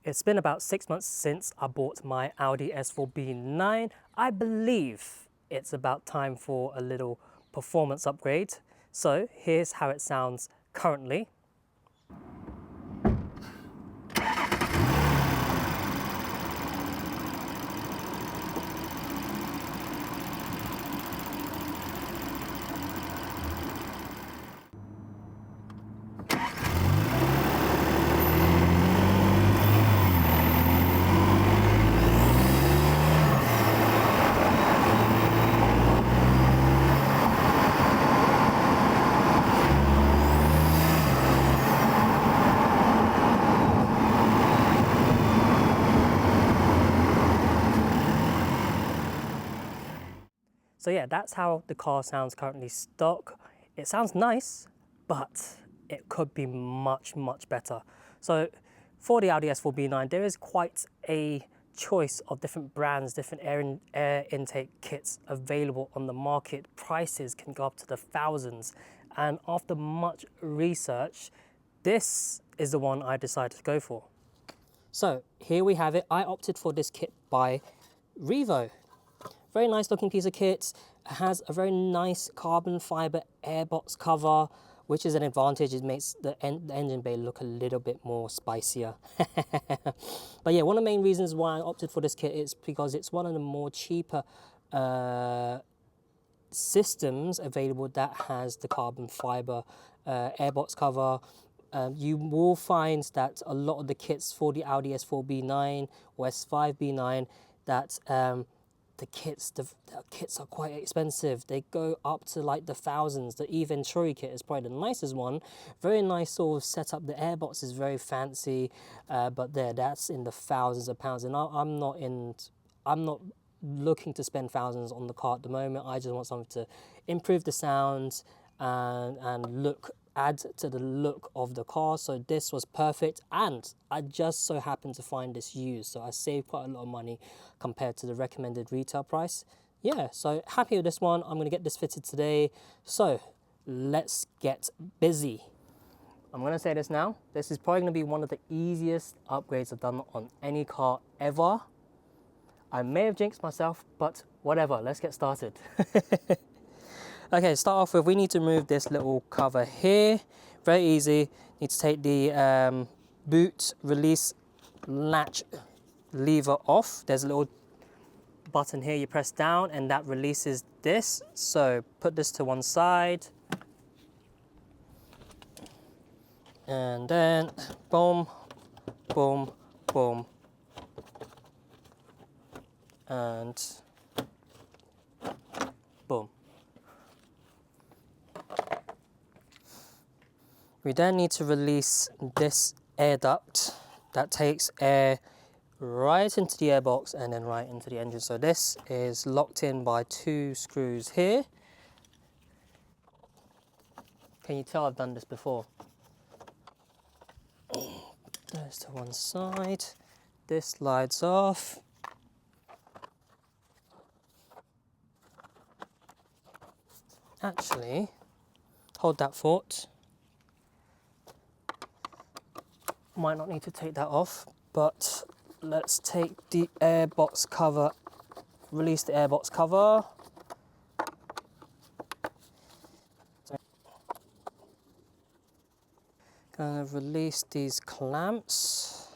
It's been about 6 months since I bought my Audi S4 B9. I believe it's about time for a little performance upgrade. So here's how it sounds currently. So yeah, that's how the car sounds currently stock. It sounds nice, but it could be much, much better. So for the Audi S4 B9, there is quite a choice of different brands, different air intake kits available on the market. Prices can go up to the thousands. And after much research, this is the one I decided to go for. So here we have it. I opted for this kit by Revo. Very nice looking piece of kit. It has a very nice carbon fiber airbox cover, which is an advantage. It makes the engine bay look a little bit more spicier. But yeah, one of the main reasons why I opted for this kit is because it's one of the more cheaper systems available that has the carbon fiber airbox cover. You will find that a lot of the kits for the Audi S4 B9 or S5 B9 that the kits are quite expensive. They go up to like the thousands. The E Venturi kit is probably the nicest one. Very nice sort of setup. The airbox is very fancy, but that's in the thousands of pounds. And I'm not looking to spend thousands on the car at the moment. I just want something to improve the sound and add to the look of the car. So this was perfect, and I just so happened to find this used, so I saved quite a lot of money compared to the recommended retail price. Yeah, so happy with this one. I'm going to get this fitted today, so let's get busy. I'm going to say this now, this is probably going to be one of the easiest upgrades I've done on any car ever. I may have jinxed myself, but whatever, let's get started. Okay, start off with, we need to remove this little cover here. Very easy. Need to take the boot release latch lever off. There's a little button here you press down and that releases this. So put this to one side. And then boom, boom, boom. And boom. We then need to release this air duct that takes air right into the airbox and then right into the engine. So this is locked in by 2 screws here. Can you tell I've done this before? Goes to one side. This slides off. Actually, hold that thought. Might not need to take that off, but let's take the airbox cover, release the airbox cover. Gonna release these clamps.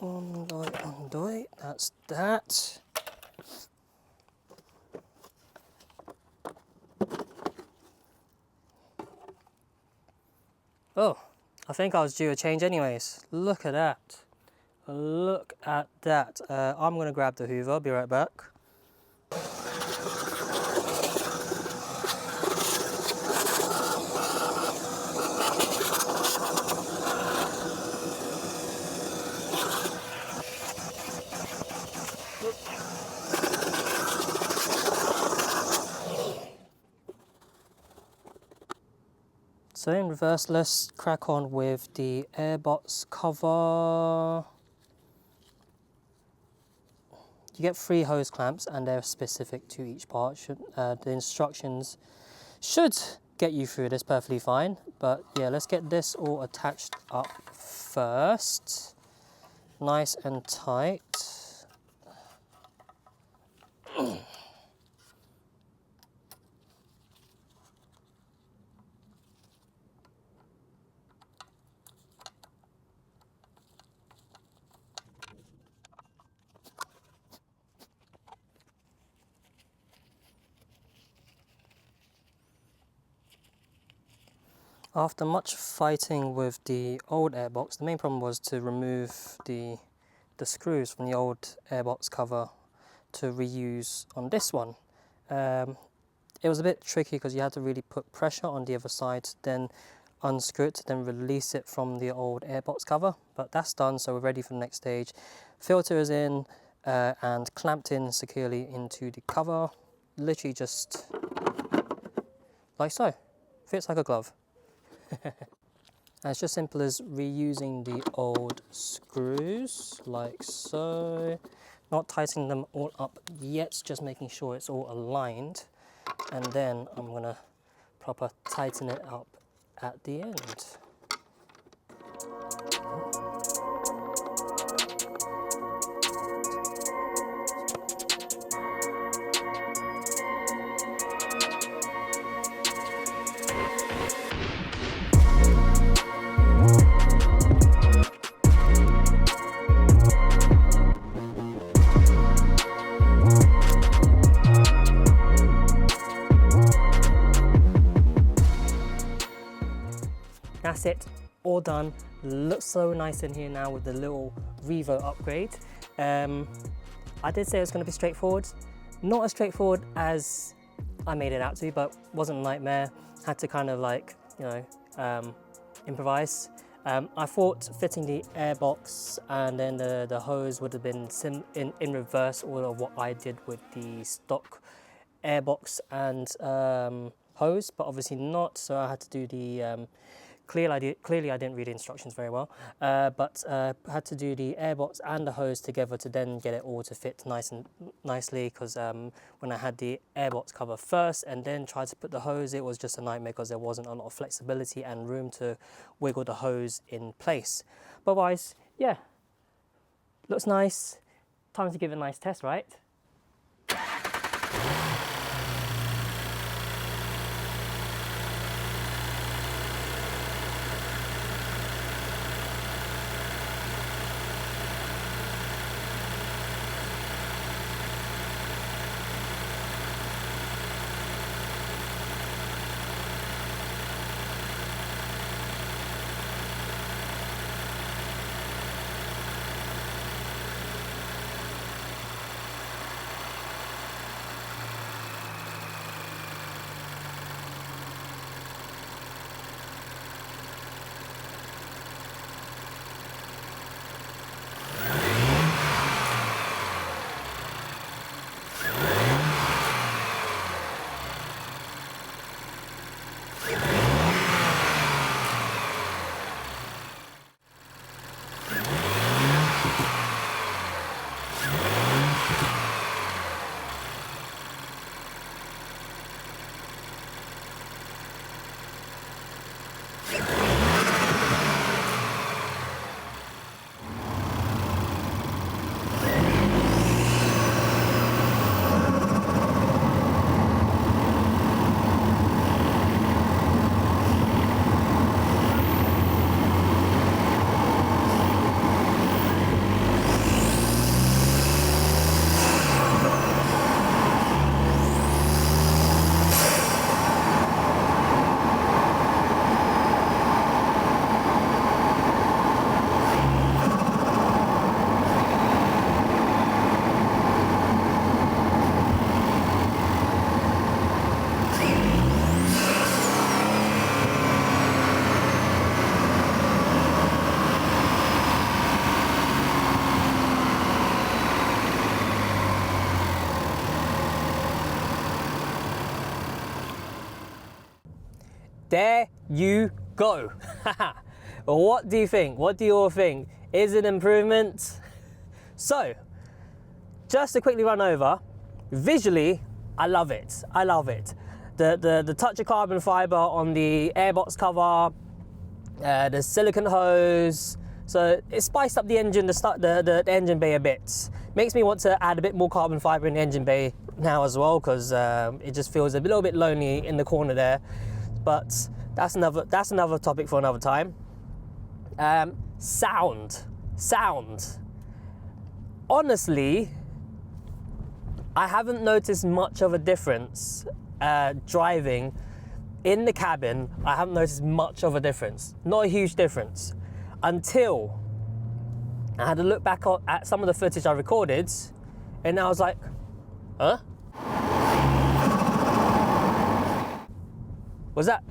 Undo it, that's that. Oh, I think I was due a change anyways. Look at that. Look at that. I'm going to grab the Hoover, be right back. So in reverse, let's crack on with the airbox cover. You get 3 hose clamps and they're specific to each part. The instructions should get you through this perfectly fine. But yeah, let's get this all attached up first. Nice and tight. After much fighting with the old airbox, the main problem was to remove the screws from the old airbox cover to reuse on this one. It was a bit tricky because you had to really put pressure on the other side to then unscrew it, to then release it from the old airbox cover. But that's done, so we're ready for the next stage. Filter is in and clamped in securely into the cover. Literally just like so. Fits like a glove. And it's just simple as reusing the old screws like so, not tightening them all up yet, just making sure it's all aligned, and then I'm gonna proper tighten it up at the end. That's it, all done. Looks so nice in here now with the little Revo upgrade. I did say it was going to be straightforward. Not as straightforward as I made it out to be, but wasn't a nightmare. Had to kind of like, you know, improvise. I thought fitting the airbox and then the hose would have been in reverse order of what I did with the stock airbox and hose, but obviously not, so I had to do the clearly I didn't read the instructions very well, but had to do the airbox and the hose together to then get it all to fit nicely, because when I had the airbox cover first and then tried to put the hose, it was just a nightmare because there wasn't a lot of flexibility and room to wiggle the hose in place. But otherwise, yeah, looks nice. Time to give it a nice test, right? There you go. What do you think? What do you all think? Is it an improvement? So, just to quickly run over, visually, I love it. I love it. the touch of carbon fiber on the airbox cover, the silicone hose. So it spiced up the engine, the engine bay a bit. Makes me want to add a bit more carbon fiber in the engine bay now as well, because it just feels a little bit lonely in the corner there. But that's another topic for another time. Sound. Honestly, I haven't noticed much of a difference driving in the cabin. I haven't noticed much of a difference, not a huge difference, until I had to look back at some of the footage I recorded, and I was like, huh? Was that,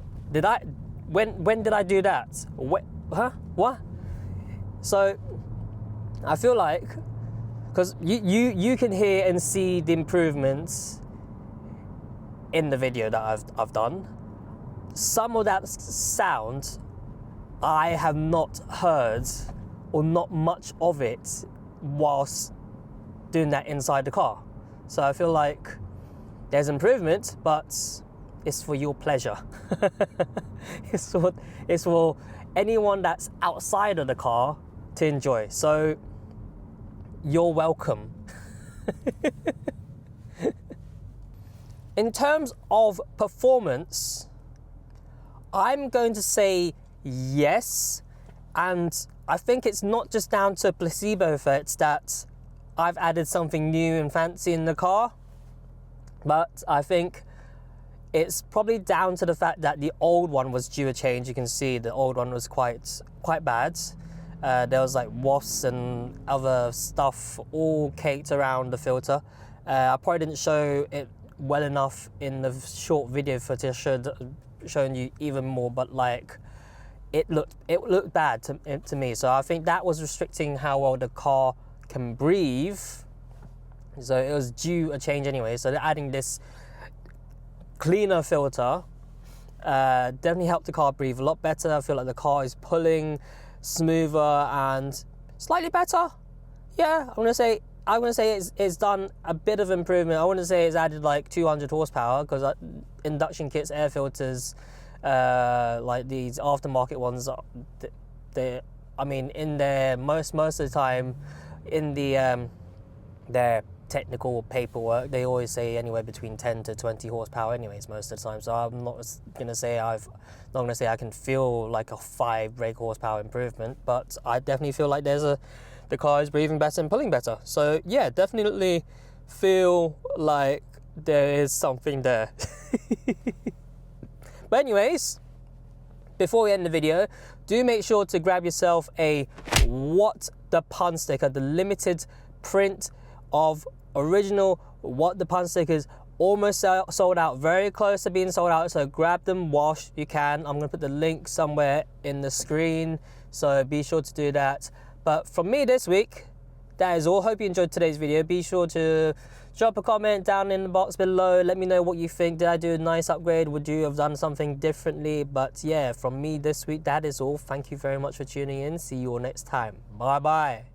when did I do that? Huh? What? So I feel like, because you can hear and see the improvements in the video that I've done. Some of that sound I have not heard, or not much of it, whilst doing that inside the car. So I feel like there's improvement, but it's for your pleasure. It's for anyone that's outside of the car to enjoy. So you're welcome. In terms of performance, I'm going to say yes, and I think it's not just down to placebo effects that I've added something new and fancy in the car, but I think it's probably down to the fact that the old one was due a change. You can see the old one was quite bad. There was like wasps and other stuff all caked around the filter. I probably didn't show it well enough in the short video footage. I should have shown you even more, but like it looked bad to me. So I think that was restricting how well the car can breathe. So it was due a change anyway. So they're adding this cleaner filter definitely helped the car breathe a lot better. I feel like the car is pulling smoother and slightly better. Yeah, I'm gonna say it's done a bit of improvement. I wouldn't say it's added like 200 horsepower, because induction kits, air filters, like these aftermarket ones, I mean, in their most of the time, in the their technical paperwork, they always say anywhere between 10 to 20 horsepower anyways most of the time. So I'm not gonna say I can feel like a 5 brake horsepower improvement, but I definitely feel like the car is breathing better and pulling better. So yeah, definitely feel like there is something there. But anyways, before we end the video, do make sure to grab yourself a What the Pun sticker, the limited print of original What the Pun stickers, almost sold out, very close to being sold out. So grab them whilst you can. I'm gonna put the link somewhere in the screen, so be sure to do that. But from me this week, that is all. Hope you enjoyed today's video. Be sure to drop a comment down in the box below. Let me know what you think. Did I do a nice upgrade? Would you have done something differently? But yeah, from me this week, that is all. Thank you very much for tuning in. See you all next time. Bye bye.